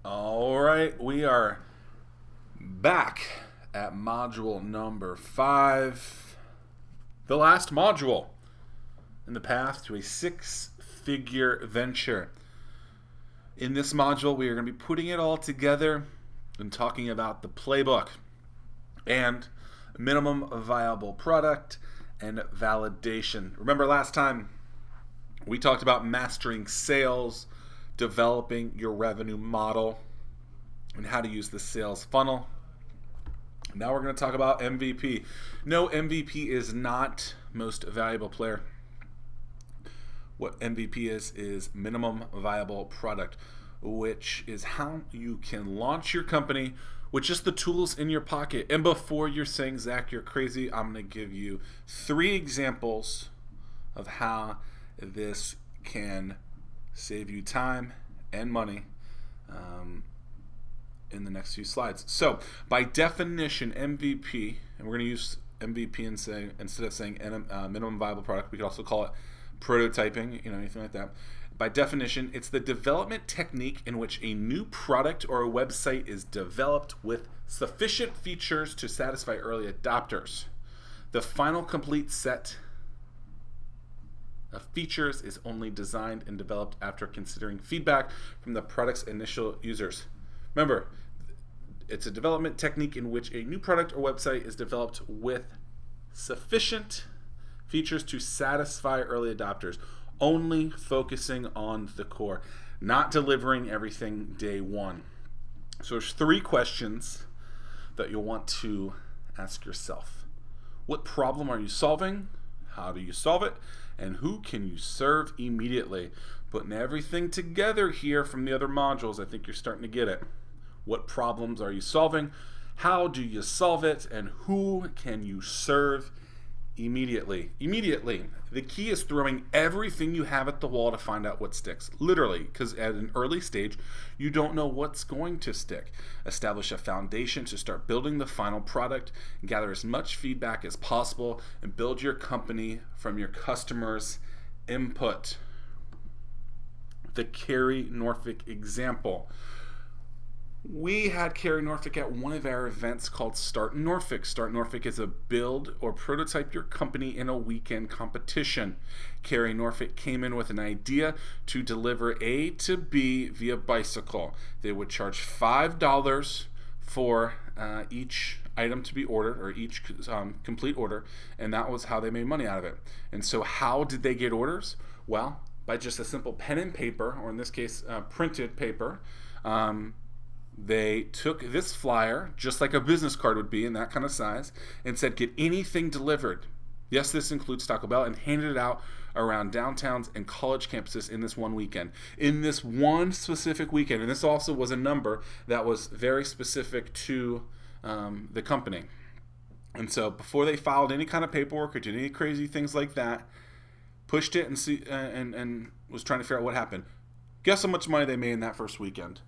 All right, we are back at module number 5. The last module in the path to a 6-figure venture. In this module, we are going to be putting it all together and talking about the playbook and minimum viable product and validation. Remember last time we talked about mastering sales, developing your revenue model, and how to use the sales funnel. Now we're going to talk about MVP. No, MVP is not most valuable player. What MVP is minimum viable product, which is how you can launch your company with just the tools in your pocket. And before you're saying, Zach, you're crazy, I'm going to give you 3 examples of how this can save you time and money in the next few slides. So, by definition, MVP, and we're going to use MVP and say, instead of saying minimum viable product, we could also call it prototyping, anything like that. By definition, it's the development technique in which a new product or a website is developed with sufficient features to satisfy early adopters. The final complete set of features is only designed and developed after considering feedback from the product's initial users. Remember, it's a development technique in which a new product or website is developed with sufficient features to satisfy early adopters, only focusing on the core, not delivering everything day one. So there's 3 questions that you'll want to ask yourself. What problem are you solving? How do you solve it? And who can you serve immediately? Putting everything together here from the other modules, I think you're starting to get it. What problems are you solving? How do you solve it? And who can you serve immediately? The key is throwing everything you have at the wall to find out what sticks. Literally, because at an early stage, you don't know what's going to stick. Establish a foundation to start building the final product, gather as much feedback as possible, and build your company from your customers' input. The Carrie Norfolk example. We had Carrie Norfolk at one of our events called Start Norfolk. Start Norfolk is a build or prototype your company in a weekend competition. Carrie Norfolk came in with an idea to deliver A to B via bicycle. They would charge $5 for each item to be ordered, or each complete order, and that was how they made money out of it. And so how did they get orders? Well, by just a simple pen and paper, or in this case, printed paper. They took this flyer, just like a business card would be in that kind of size, and said, get anything delivered. Yes, this includes Taco Bell, and handed it out around downtowns and college campuses in this one weekend. In this one specific weekend, and this also was a number that was very specific to the company. And so before they filed any kind of paperwork or did any crazy things like that, pushed it and was trying to figure out what happened. Guess how much money they made in that first weekend?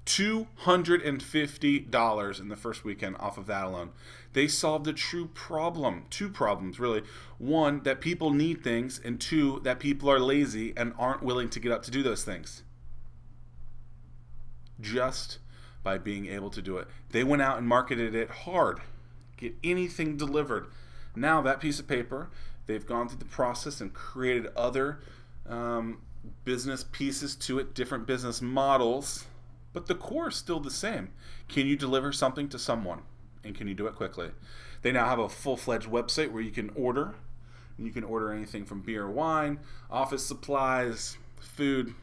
$250 in the first weekend off of that alone. They solved a true problem. 2 problems, really. 1, that people need things, and 2, that people are lazy and aren't willing to get up to do those things. Just by being able to do it. They went out and marketed it hard. Get anything delivered. Now that piece of paper, they've gone through the process and created other business pieces to it, different business models. But the core is still the same. Can you deliver something to someone? And can you do it quickly? They now have a full-fledged website where you can order. You can order anything from beer, wine, office supplies, food.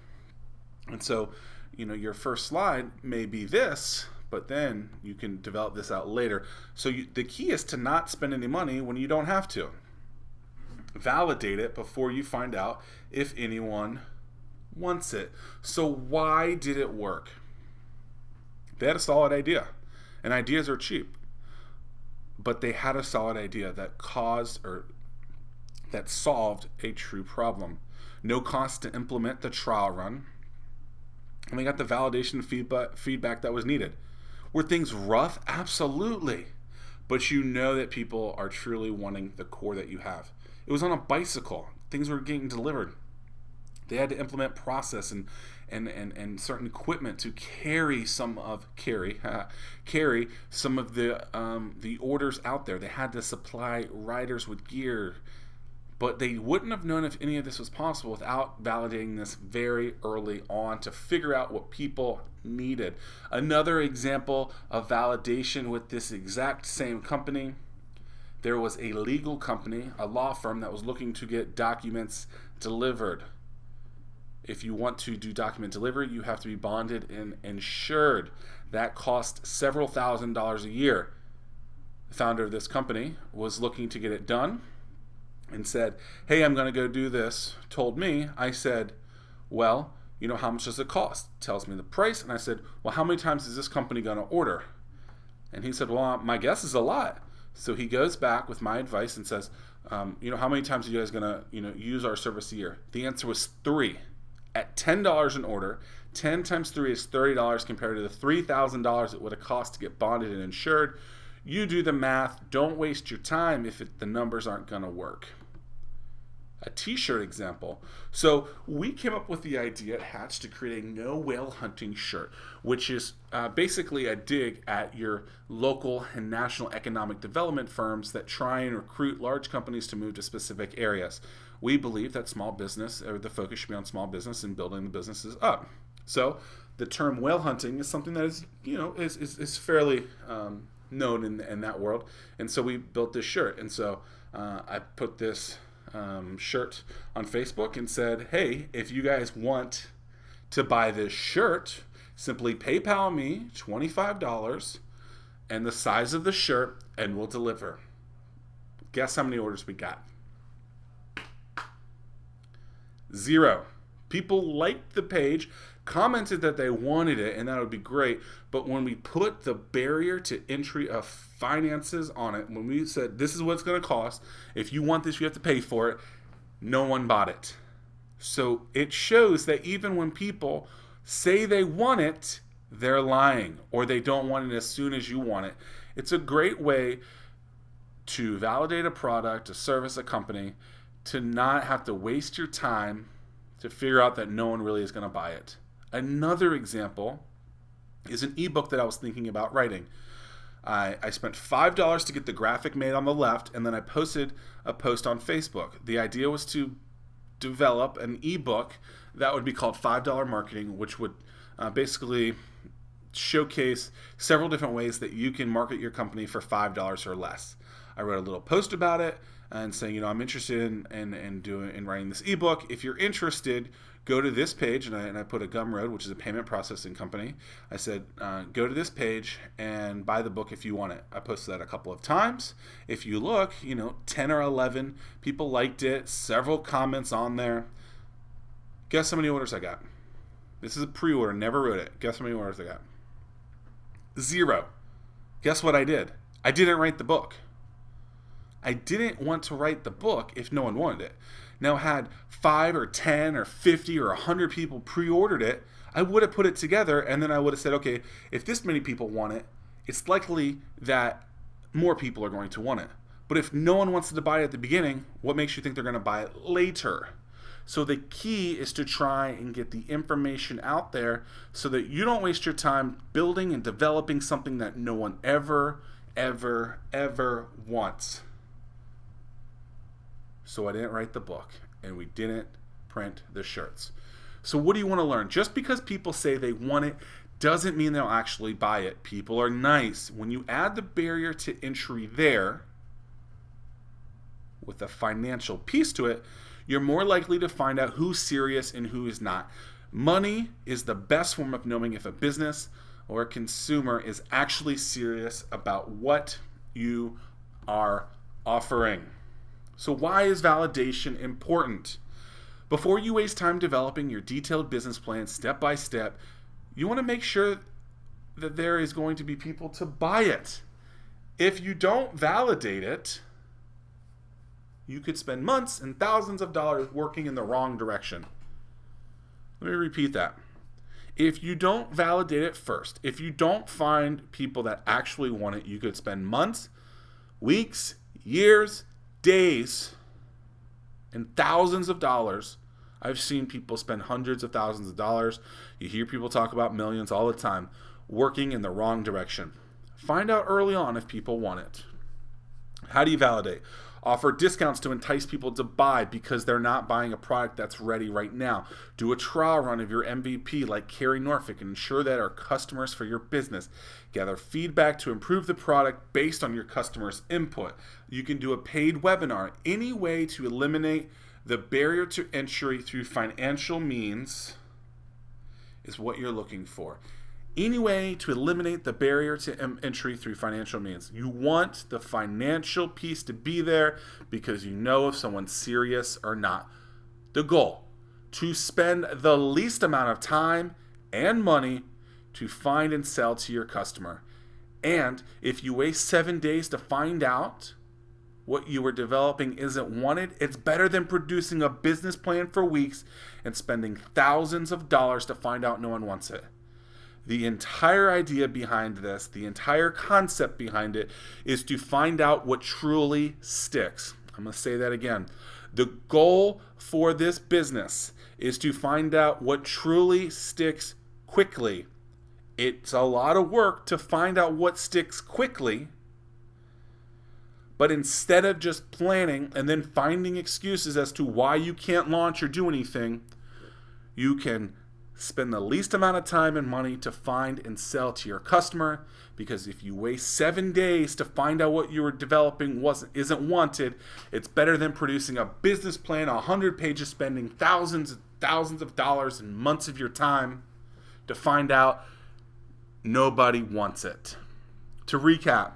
And so, your first slide may be this, but then you can develop this out later. So the key is to not spend any money when you don't have to. Validate it before you find out if anyone wants it. So why did it work? They had a solid idea, and ideas are cheap, but they had a solid idea that solved a true problem. No cost to implement the trial run, and they got the validation feedback that was needed. Were things rough? Absolutely, but you know that people are truly wanting the core that you have. It was on a bicycle. Things were getting delivered. They had to implement process and certain equipment to carry some of the orders out there. They had to supply riders with gear, but they wouldn't have known if any of this was possible without validating this very early on to figure out what people needed. Another example of validation with this exact same company, there was a legal company, a law firm that was looking to get documents delivered. If you want to do document delivery, you have to be bonded and insured. That cost several $1,000s a year. The founder of this company was looking to get it done and said, hey, I'm going to go do this. Told me, I said, well, you know, how much does it cost? Tells me the price. And I said, well, how many times is this company going to order? And he said, well, my guess is a lot. So he goes back with my advice and says, you know, how many times are you guys going to, use our service a year? The answer was 3. At $10 an order, 10 times 3 is $30 compared to the $3,000 it would have cost to get bonded and insured. You do the math. Don't waste your time if the numbers aren't going to work. A t-shirt example. So we came up with the idea at Hatch to create a no whale hunting shirt, which is basically a dig at your local and national economic development firms that try and recruit large companies to move to specific areas. We believe that small business, or the focus should be on small business and building the businesses up. So the term whale hunting is something that is fairly known in that world. And so we built this shirt. And so I put this shirt on Facebook and said, hey, if you guys want to buy this shirt, simply PayPal me $25 and the size of the shirt and we'll deliver. Guess how many orders we got? 0. People liked the page, commented that they wanted it, and that would be great. But when we put the barrier to entry of finances on it, when we said this is what it's going to cost, if you want this, you have to pay for it, no one bought it. So it shows that even when people say they want it, they're lying, or they don't want it as soon as you want it. It's a great way to validate a product, a service, a company, to not have to waste your time to figure out that no one really is going to buy it. Another example is an ebook that I was thinking about writing. I spent $5 to get the graphic made on the left, and then I posted a post on Facebook. The idea was to develop an ebook that would be called $5 Marketing, which would basically showcase several different ways that you can market your company for $5 or less. I wrote a little post about it and saying, I'm interested in writing this ebook. If you're interested, go to this page, and I put a Gumroad, which is a payment processing company. I said, go to this page and buy the book if you want it. I posted that a couple of times. If you look, 10 or 11 people liked it, several comments on there. Guess how many orders I got? This is a pre-order, never wrote it. Guess how many orders I got? 0. Guess what I did? I didn't write the book. I didn't want to write the book if no one wanted it. Now, had 5 or 10 or 50 or 100 people pre-ordered it, I would have put it together, and then I would have said, okay, if this many people want it, it's likely that more people are going to want it. But if no one wants to buy it at the beginning, what makes you think they're going to buy it later? So the key is to try and get the information out there so that you don't waste your time building and developing something that no one ever wants. So I didn't write the book, and we didn't print the shirts. So what do you want to learn? Just because people say they want it doesn't mean they'll actually buy it. People are nice. When you add the barrier to entry there, with a financial piece to it, you're more likely to find out who's serious and who is not. Money is the best form of knowing if a business or a consumer is actually serious about what you are offering. So why is validation important? Before you waste time developing your detailed business plan step by step, you want to make sure that there is going to be people to buy it. If you don't validate it, you could spend months and thousands of dollars working in the wrong direction. Let me repeat that. If you don't validate it first, if you don't find people that actually want it, you could spend months, weeks, years, days, and thousands of dollars I've seen people spend hundreds of thousands of dollars. You hear people talk about millions all the time, working in the wrong direction. Find out early on if people want it. How do you validate? Offer discounts to entice people to buy because they're not buying a product that's ready right now. Do a trial run of your MVP like Carrie Norfolk and ensure that are customers for your business. Gather feedback to improve the product based on your customers' input. You can do a paid webinar. Any way to eliminate the barrier to entry through financial means is what you're looking for. Any way to eliminate the barrier to entry through financial means. You want the financial piece to be there because you know if someone's serious or not. The goal, to spend the least amount of time and money to find and sell to your customer. And if you waste 7 days to find out what you were developing isn't wanted, it's better than producing a business plan for weeks and spending thousands of dollars to find out no one wants it. The entire idea behind this, the entire concept behind it, is to find out what truly sticks. I'm going to say that again. The goal for this business is to find out what truly sticks quickly. It's a lot of work to find out what sticks quickly, but instead of just planning and then finding excuses as to why you can't launch or do anything, you can spend the least amount of time and money to find and sell to your customer, because if you waste 7 days to find out what you were developing isn't wanted, it's better than producing a business plan, 100 pages, spending thousands of dollars and months of your time to find out nobody wants it. To recap,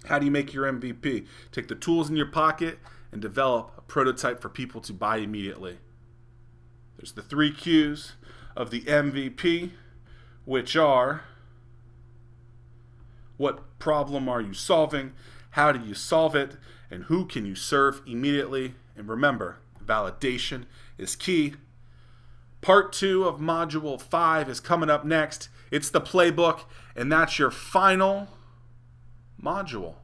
how do you make your MVP? Take the tools in your pocket and develop a prototype for people to buy immediately. There's the 3 Qs of the MVP, which are: what problem are you solving, how do you solve it, and who can you serve immediately. And remember, validation is key. Part 2 of Module 5 is coming up next. It's the playbook, and that's your final module.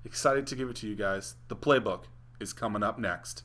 Excited to give it to you guys. The playbook is coming up next.